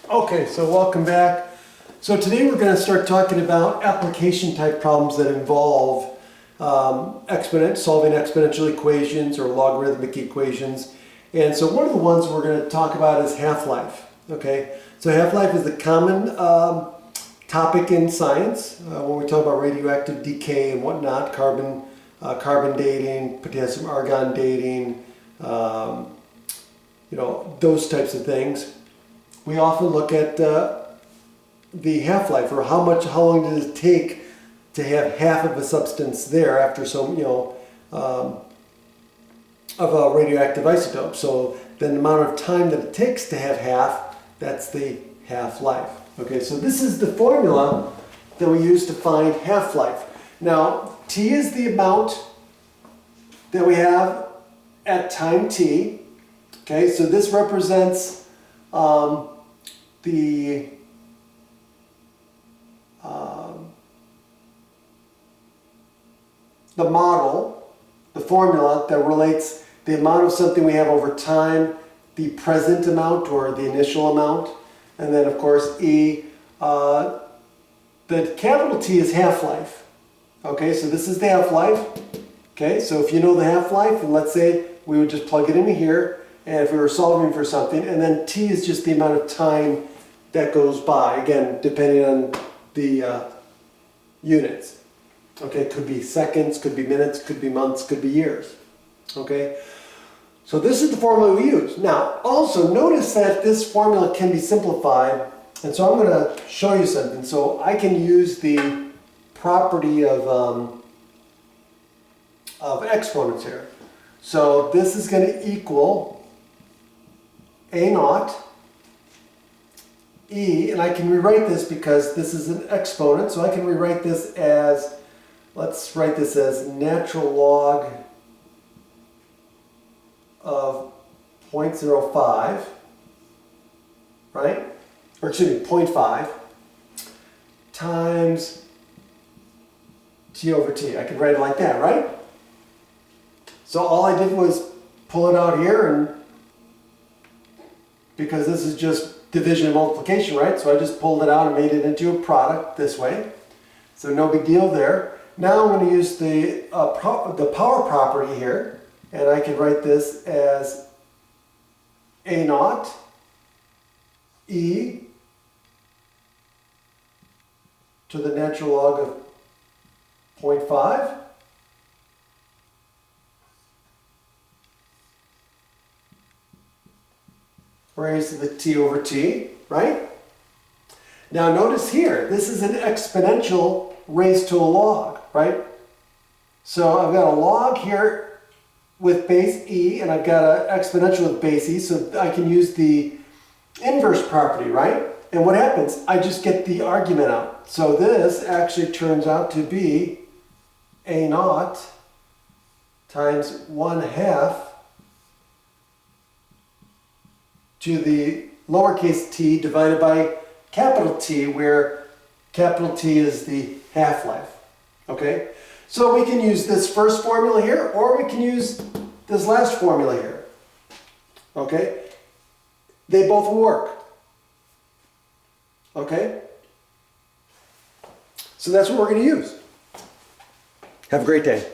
Okay, so welcome back. So today we're going to start talking about application type problems that involve solving exponential equations or logarithmic equations. And so one of the ones we're going to talk about is half-life. Okay, so half-life is a common topic in science when we talk about radioactive decay and whatnot, carbon dating, potassium argon dating, those types of things. We often look at the half-life, or how long does it take to have half of a substance there after some, of a radioactive isotope. So then the amount of time that it takes to have half, that's the half-life. Okay, so this is the formula that we use to find half-life. Now, T is the amount that we have at time T. Okay, so this represents the model, the formula that relates the amount of something we have over time, the present amount or the initial amount, and then of course E. The capital T is half-life. Okay, so this is the half-life. Okay, so if you know the half-life, and let's say we would just plug it into here, and if we were solving for something, and then T is just the amount of time that goes by, again, depending on the units. Okay, it could be seconds, could be minutes, could be months, could be years. Okay, so this is the formula we use. Now, also notice that this formula can be simplified, and so I'm going to show you something. So I can use the property of exponents here. So this is going to equal A naught E, and I can rewrite this because this is an exponent, so I can rewrite this as, let's write this as natural log of 0.05, right? Or excuse me, 0.5 times T over T. I can write it like that, right? So all I did was pull it out here, and because this is just division and multiplication, right? So I just pulled it out and made it into a product this way. So no big deal there. Now I'm going to use the power property here, and I can write this as A naught E to the natural log of 0.5 raised to the T over T, right? Now notice here, this is an exponential raised to a log, right? So I've got a log here with base E, and I've got an exponential with base E, so I can use the inverse property, right? And what happens? I just get the argument out. So this actually turns out to be A naught times 1/2 to the lowercase t divided by capital T, where capital T is the half-life. Okay? So we can use this first formula here, or we can use this last formula here. Okay? They both work. Okay? So that's what we're going to use. Have a great day.